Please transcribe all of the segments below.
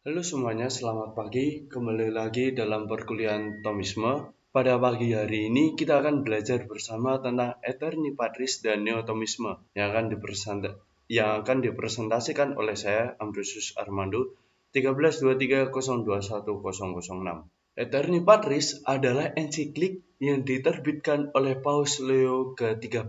Halo semuanya, selamat pagi. Kembali lagi dalam perkuliahan Thomisme. Pada pagi hari ini kita akan belajar bersama tentang Aeterni Patris dan Neotomisme yang akan dipresentasikan oleh saya, Ambrosius Armando, 1323021006. Aeterni Patris adalah ensiklik yang diterbitkan oleh Paus Leo ke-13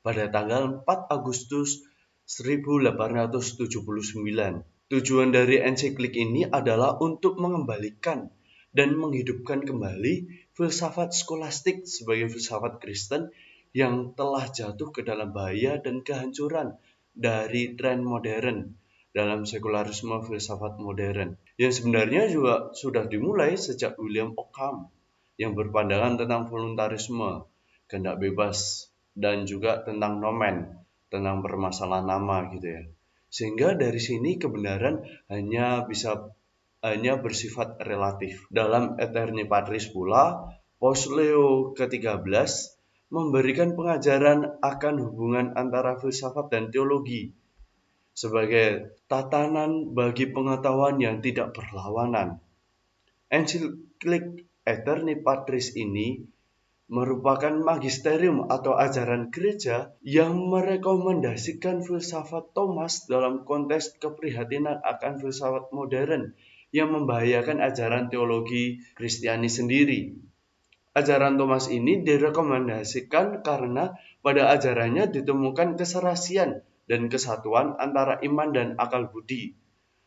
pada tanggal 4 Agustus 1879. Tujuan dari ensiklik ini adalah untuk mengembalikan dan menghidupkan kembali filsafat skolastik sebagai filsafat Kristen yang telah jatuh ke dalam bahaya dan kehancuran dari tren modern dalam sekularisme filsafat modern yang sebenarnya juga sudah dimulai sejak William Ockham yang berpandangan tentang voluntarisme, kehendak bebas, dan juga tentang nomen, tentang permasalahan nama gitu ya. Sehingga dari sini kebenaran hanya bersifat relatif. Dalam Aeterni Patris pula, Paus Leo ke-13 memberikan pengajaran akan hubungan antara filsafat dan teologi sebagai tatanan bagi pengetahuan yang tidak berlawanan. Ensiklik Aeterni Patris ini merupakan magisterium atau ajaran gereja yang merekomendasikan filsafat Thomas dalam konteks keprihatinan akan filsafat modern yang membahayakan ajaran teologi Kristiani sendiri. Ajaran Thomas ini direkomendasikan karena pada ajarannya ditemukan keserasian dan kesatuan antara iman dan akal budi.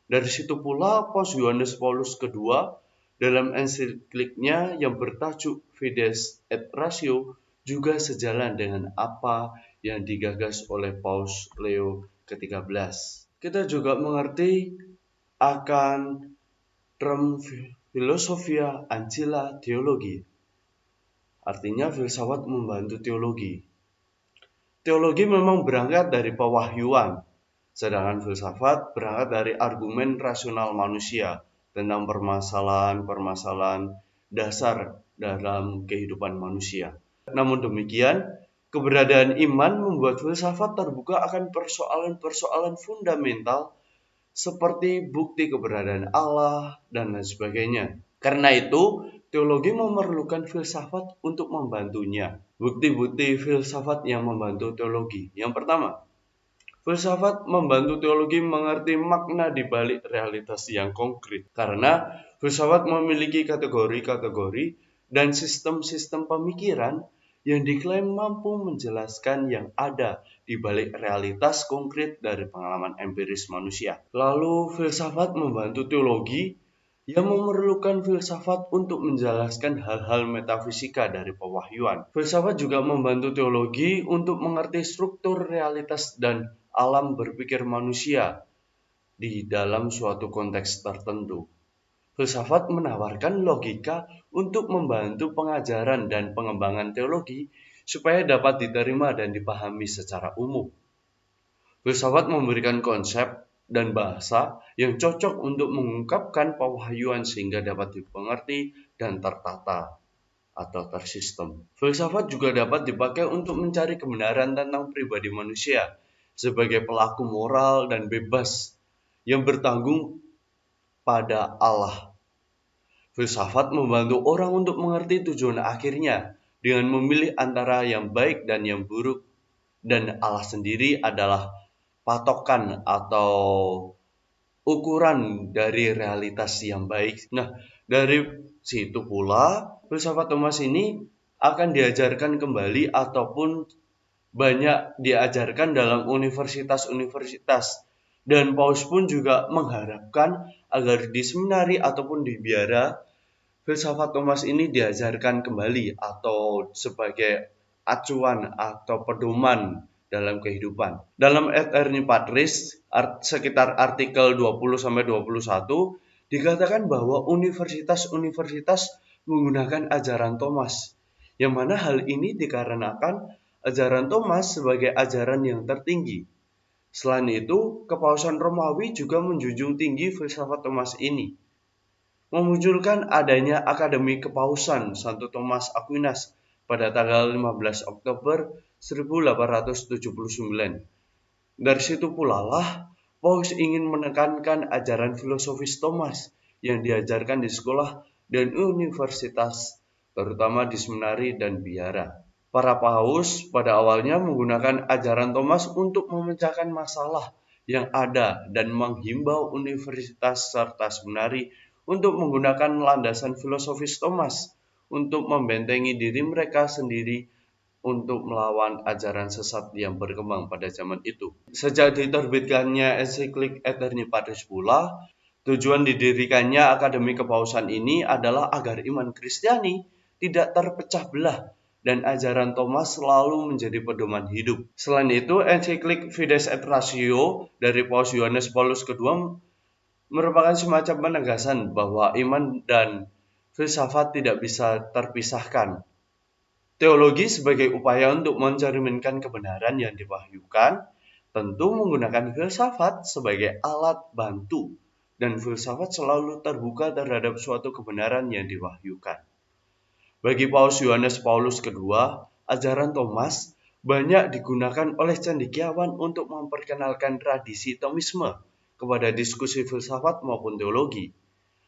Dari situ pula Paus Yohanes Paulus II dalam ensikliknya yang bertajuk Fides et Ratio juga sejalan dengan apa yang digagas oleh Paus Leo ke-13. Kita juga mengerti akan term Philosophia Ancilla Theologiae. Artinya filsafat membantu teologi. Teologi memang berangkat dari pewahyuan, sedangkan filsafat berangkat dari argumen rasional manusia tentang permasalahan-permasalahan dasar dalam kehidupan manusia. Namun demikian, keberadaan iman membuat filsafat terbuka akan persoalan-persoalan fundamental seperti bukti keberadaan Allah dan lain sebagainya. Karena itu, teologi memerlukan filsafat untuk membantunya. Bukti-bukti filsafat yang membantu teologi. Yang pertama, filsafat membantu teologi mengerti makna di balik realitas yang konkret. Karena filsafat memiliki kategori-kategori dan sistem-sistem pemikiran yang diklaim mampu menjelaskan yang ada di balik realitas konkret dari pengalaman empiris manusia. Lalu filsafat membantu teologi yang memerlukan filsafat untuk menjelaskan hal-hal metafisika dari pewahyuan. Filsafat juga membantu teologi untuk mengerti struktur realitas dan alam berpikir manusia di dalam suatu konteks tertentu. Filsafat menawarkan logika untuk membantu pengajaran dan pengembangan teologi supaya dapat diterima dan dipahami secara umum. Filsafat memberikan konsep dan bahasa yang cocok untuk mengungkapkan pewahyuan sehingga dapat dimengerti dan tertata atau tersistem. Filsafat juga dapat dipakai untuk mencari kebenaran tentang pribadi manusia sebagai pelaku moral dan bebas yang bertanggung pada Allah. Filsafat membantu orang untuk mengerti tujuan akhirnya dengan memilih antara yang baik dan yang buruk, dan Allah sendiri adalah patokan atau ukuran dari realitas yang baik. Nah, dari situ pula filsafat Thomas ini akan diajarkan kembali ataupun banyak diajarkan dalam universitas-universitas. Dan Paus pun juga mengharapkan agar di seminari ataupun di biara filsafat Thomas ini diajarkan kembali atau sebagai acuan atau pedoman dalam kehidupan. Dalam Aeterni Patris, sekitar artikel 20-21, dikatakan bahwa universitas-universitas menggunakan ajaran Thomas, yang mana hal ini dikarenakan ajaran Thomas sebagai ajaran yang tertinggi. Selain itu, Kepausan Romawi juga menjunjung tinggi filsafat Thomas ini, memunculkan adanya Akademi Kepausan Santo Thomas Aquinas pada tanggal 15 Oktober 1879. Dari situ pula lah Paulus ingin menekankan ajaran filosofis Thomas yang diajarkan di sekolah dan universitas, terutama di seminari dan biara. Para paus pada awalnya menggunakan ajaran Thomas untuk memecahkan masalah yang ada dan menghimbau universitas serta seminari untuk menggunakan landasan filosofis Thomas untuk membentengi diri mereka sendiri untuk melawan ajaran sesat yang berkembang pada zaman itu. Sejak diterbitkannya ensiklik Aeterni Patris pula, tujuan didirikannya Akademi Kepausan ini adalah agar iman Kristiani tidak terpecah belah dan ajaran Thomas selalu menjadi pedoman hidup. Selain itu, ensiklik Fides et Ratio dari Paus Yohanes Paulus II merupakan semacam penegasan bahwa iman dan filsafat tidak bisa terpisahkan. Teologi sebagai upaya untuk mencerminkan kebenaran yang diwahyukan, tentu menggunakan filsafat sebagai alat bantu, dan filsafat selalu terbuka terhadap suatu kebenaran yang diwahyukan. Bagi Paus Yohanes Paulus II, ajaran Thomas banyak digunakan oleh cendekiawan untuk memperkenalkan tradisi Thomisme kepada diskusi filsafat maupun teologi.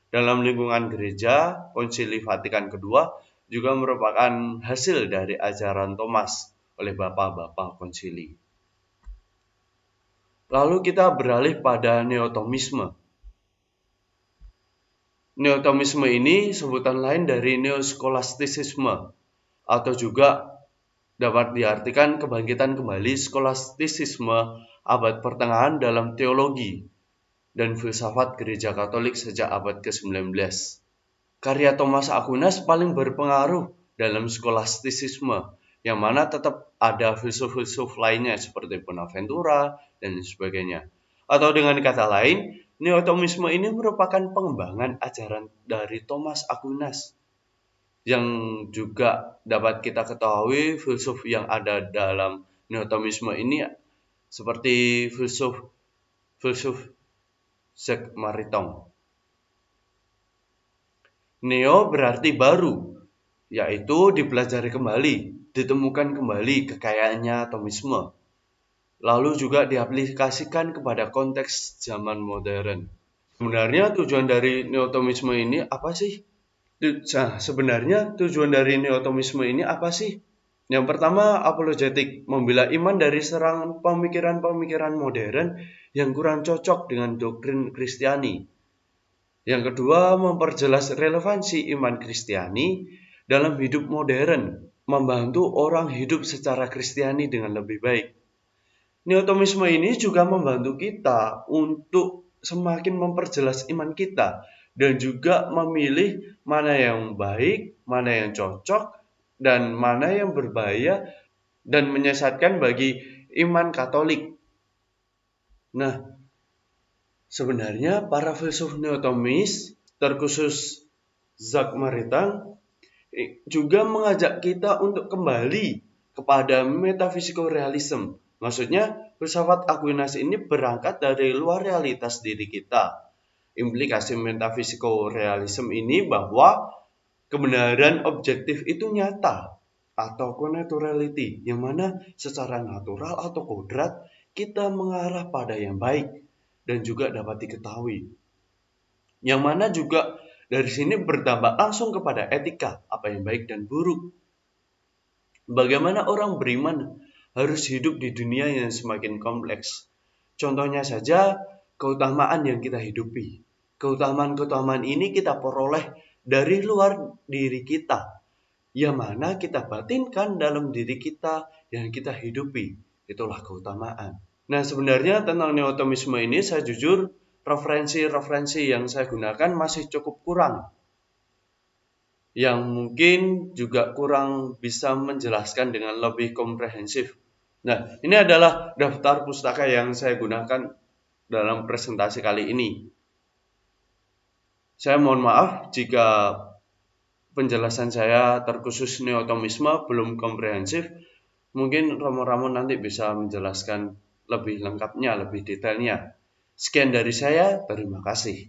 Dalam lingkungan gereja, Konsili Vatikan II juga merupakan hasil dari ajaran Thomas oleh bapak-bapak konsili. Lalu kita beralih pada neotomisme. Neotomisme ini sebutan lain dari neoskolastisisme atau juga dapat diartikan kebangkitan kembali skolastisisme abad pertengahan dalam teologi dan filsafat gereja Katolik sejak abad ke-19. Karya Thomas Aquinas paling berpengaruh dalam skolastisisme, yang mana tetap ada filsuf-filsuf lainnya seperti Bonaventura dan sebagainya. Atau dengan kata lain, neotomisme ini merupakan pengembangan ajaran dari Thomas Aquinas, yang juga dapat kita ketahui filsuf yang ada dalam neotomisme ini seperti filsuf Jacques Maritain. Neo berarti baru, yaitu dipelajari kembali, ditemukan kembali kekayaannya Thomisme, lalu juga diaplikasikan kepada konteks zaman modern. Sebenarnya tujuan dari neotomisme ini apa sih? Yang pertama, apologetik, membela iman dari serangan pemikiran-pemikiran modern yang kurang cocok dengan doktrin Kristiani. Yang kedua, memperjelas relevansi iman Kristiani dalam hidup modern, membantu orang hidup secara Kristiani dengan lebih baik. Neotomisme ini juga membantu kita untuk semakin memperjelas iman kita dan juga memilih mana yang baik, mana yang cocok, dan mana yang berbahaya dan menyesatkan bagi iman Katolik. Nah, sebenarnya para filsuf neotomis, terkhusus Jacques Maritain, juga mengajak kita untuk kembali kepada metafisikorealisme. Maksudnya, filsafat Aquinas ini berangkat dari luar realitas diri kita. Implikasi metafisikorealisme ini bahwa kebenaran objektif itu nyata atau connaturality, yang mana secara natural atau kodrat kita mengarah pada yang baik dan juga dapat diketahui. Yang mana juga dari sini berdampak langsung kepada etika, apa yang baik dan buruk. Bagaimana orang beriman harus hidup di dunia yang semakin kompleks. Contohnya saja, keutamaan yang kita hidupi. Keutamaan-keutamaan ini kita peroleh dari luar diri kita, yang mana kita batinkan dalam diri kita yang kita hidupi. Itulah keutamaan. Nah, sebenarnya tentang neotomisme ini saya jujur referensi yang saya gunakan masih cukup kurang, yang mungkin juga kurang bisa menjelaskan dengan lebih komprehensif. Nah, ini adalah daftar pustaka yang saya gunakan dalam presentasi kali ini. Saya mohon maaf jika penjelasan saya terkhusus neotomisme belum komprehensif. Mungkin Romo nanti bisa menjelaskan lebih lengkapnya, lebih detailnya. Sekian dari saya, terima kasih.